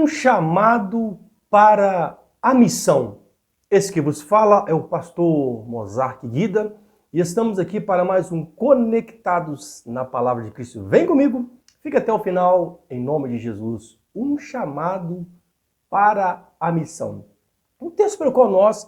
Um chamado para a missão. Esse que vos fala é o pastor Mozart Guida e estamos aqui para mais um Conectados na Palavra de Cristo. Vem comigo, fica até o final, em nome de Jesus. Um chamado para a missão. O texto pelo qual nós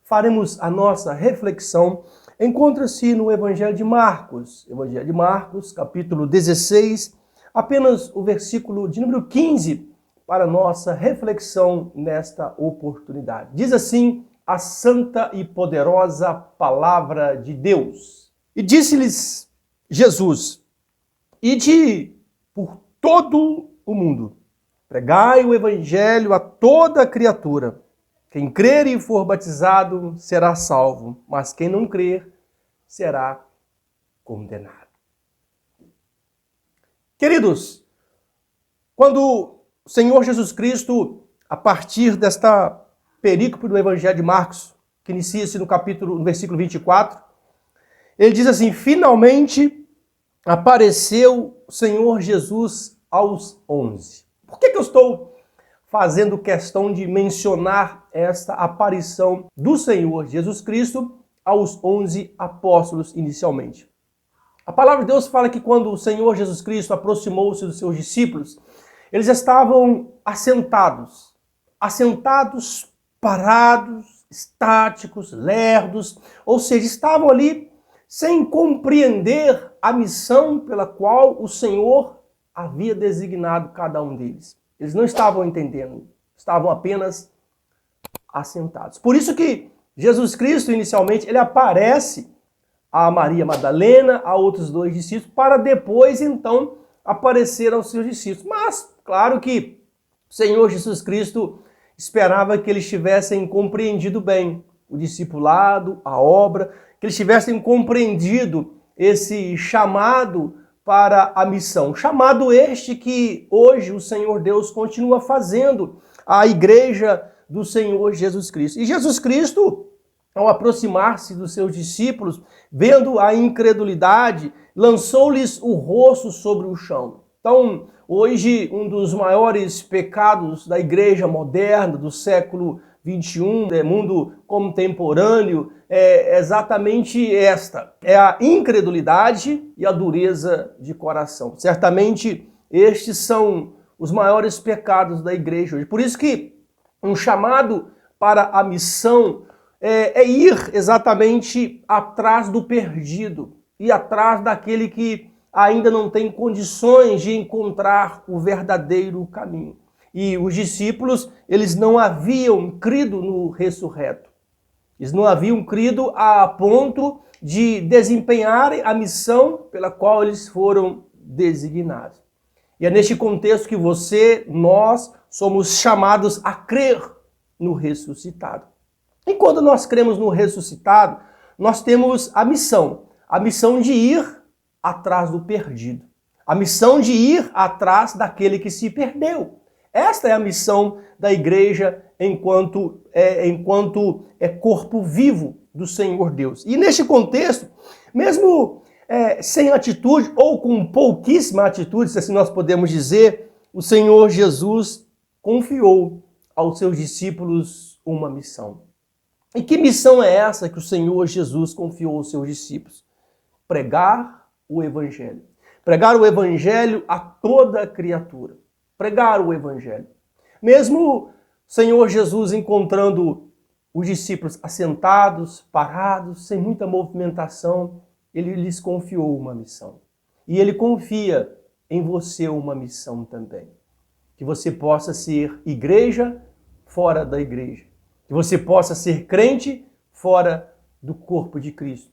faremos a nossa reflexão encontra-se no Evangelho de Marcos. Evangelho de Marcos, capítulo 16, apenas o versículo de número 15 para nossa reflexão nesta oportunidade. Diz assim a santa e poderosa palavra de Deus. E disse-lhes Jesus: ide por todo o mundo, pregai o evangelho a toda criatura. Quem crer e for batizado será salvo, mas quem não crer será condenado. Queridos, quando o Senhor Jesus Cristo, a partir desta perícope do Evangelho de Marcos, que inicia-se no versículo 24, ele diz assim: finalmente apareceu o Senhor Jesus aos 11. Por que eu estou fazendo questão de mencionar esta aparição do Senhor Jesus Cristo aos 11 apóstolos inicialmente? A palavra de Deus fala que quando o Senhor Jesus Cristo aproximou-se dos seus discípulos, eles estavam assentados, parados, estáticos, lerdos, ou seja, estavam ali sem compreender a missão pela qual o Senhor havia designado cada um deles. Eles não estavam entendendo, estavam apenas assentados. Por isso que Jesus Cristo, inicialmente, ele aparece a Maria Madalena, a outros dois discípulos, para depois, então, aparecer aos seus discípulos. Mas, claro que o Senhor Jesus Cristo esperava que eles tivessem compreendido bem o discipulado, a obra, que eles tivessem compreendido esse chamado para a missão. Chamado este que hoje o Senhor Deus continua fazendo à igreja do Senhor Jesus Cristo. E Jesus Cristo, ao aproximar-se dos seus discípulos, vendo a incredulidade, lançou-lhes o rosto sobre o chão. Então, hoje, um dos maiores pecados da igreja moderna, do século XXI, mundo contemporâneo, é exatamente esta: é a incredulidade e a dureza de coração. Certamente, estes são os maiores pecados da igreja hoje. Por isso que um chamado para a missão é ir exatamente atrás do perdido e atrás daquele que ainda não tem condições de encontrar o verdadeiro caminho. E os discípulos, eles não haviam crido no ressurreto. Eles não haviam crido a ponto de desempenharem a missão pela qual eles foram designados. E é neste contexto que nós somos chamados a crer no ressuscitado. E quando nós cremos no ressuscitado, nós temos a missão de ir atrás do perdido, a missão de ir atrás daquele que se perdeu. Esta é a missão da igreja enquanto é corpo vivo do Senhor Deus. E neste contexto, mesmo sem atitude ou com pouquíssima atitude, se assim nós podemos dizer, o Senhor Jesus confiou aos seus discípulos uma missão. E que missão é essa que o Senhor Jesus confiou aos seus discípulos? Pregar o Evangelho. Pregar o Evangelho a toda criatura. Pregar o Evangelho. Mesmo o Senhor Jesus encontrando os discípulos assentados, parados, sem muita movimentação, ele lhes confiou uma missão. E ele confia em você uma missão também. Que você possa ser igreja fora da igreja. Que você possa ser crente fora do corpo de Cristo.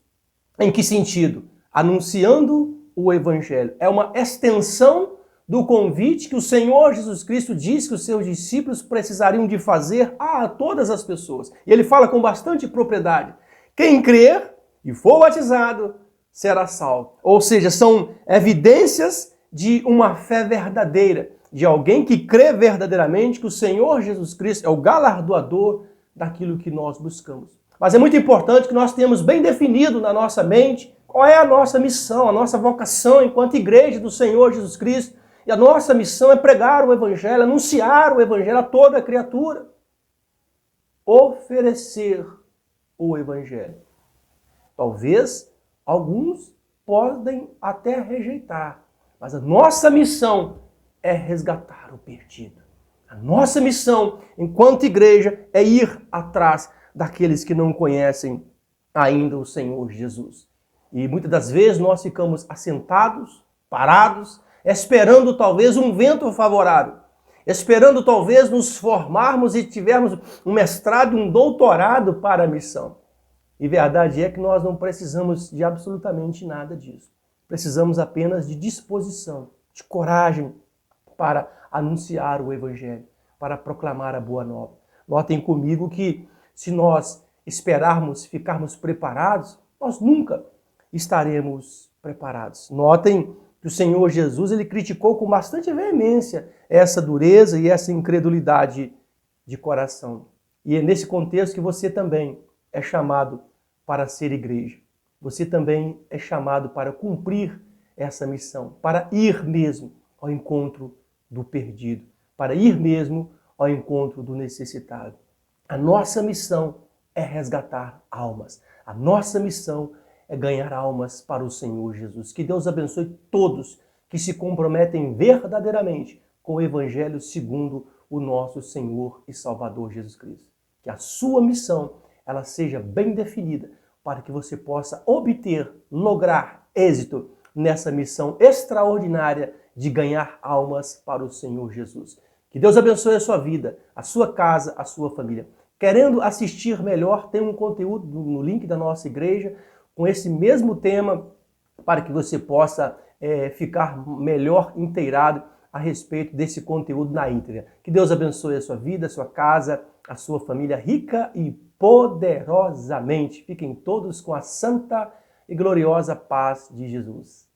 Em que sentido? Anunciando o Evangelho. É uma extensão do convite que o Senhor Jesus Cristo diz que os seus discípulos precisariam de fazer a todas as pessoas. E ele fala com bastante propriedade: quem crer e for batizado será salvo. Ou seja, são evidências de uma fé verdadeira, de alguém que crê verdadeiramente que o Senhor Jesus Cristo é o galardoador daquilo que nós buscamos. Mas é muito importante que nós tenhamos bem definido na nossa mente qual é a nossa missão, a nossa vocação enquanto igreja do Senhor Jesus Cristo, E a nossa missão é pregar o Evangelho, anunciar o Evangelho a toda criatura. Oferecer o Evangelho. Talvez alguns podem até rejeitar, mas a nossa missão é resgatar o perdido. A nossa missão, enquanto igreja, é ir atrás daqueles que não conhecem ainda o Senhor Jesus. E muitas das vezes nós ficamos assentados, parados, esperando talvez um vento favorável, esperando talvez nos formarmos e tivermos um mestrado, um doutorado para a missão. E verdade é que nós não precisamos de absolutamente nada disso. Precisamos apenas de disposição, de coragem para anunciar o Evangelho, para proclamar a boa nova. Notem comigo que se nós esperarmos, ficarmos preparados, nós nunca estaremos preparados. Notem que o Senhor Jesus ele criticou com bastante veemência essa dureza e essa incredulidade de coração. E é nesse contexto que você também é chamado para ser igreja. Você também é chamado para cumprir essa missão, para ir mesmo ao encontro do perdido, para ir mesmo ao encontro do necessitado. A nossa missão é resgatar almas. A nossa missão é ganhar almas para o Senhor Jesus. Que Deus abençoe todos que se comprometem verdadeiramente com o Evangelho segundo o nosso Senhor e Salvador Jesus Cristo. Que a sua missão ela seja bem definida para que você possa obter, lograr êxito nessa missão extraordinária de ganhar almas para o Senhor Jesus. Que Deus abençoe a sua vida, a sua casa, a sua família. Querendo assistir melhor, tem um conteúdo no link da nossa igreja com esse mesmo tema para que você possa ficar melhor inteirado a respeito desse conteúdo na íntegra. Que Deus abençoe a sua vida, a sua casa, a sua família rica e poderosamente. Fiquem todos com a santa e gloriosa paz de Jesus.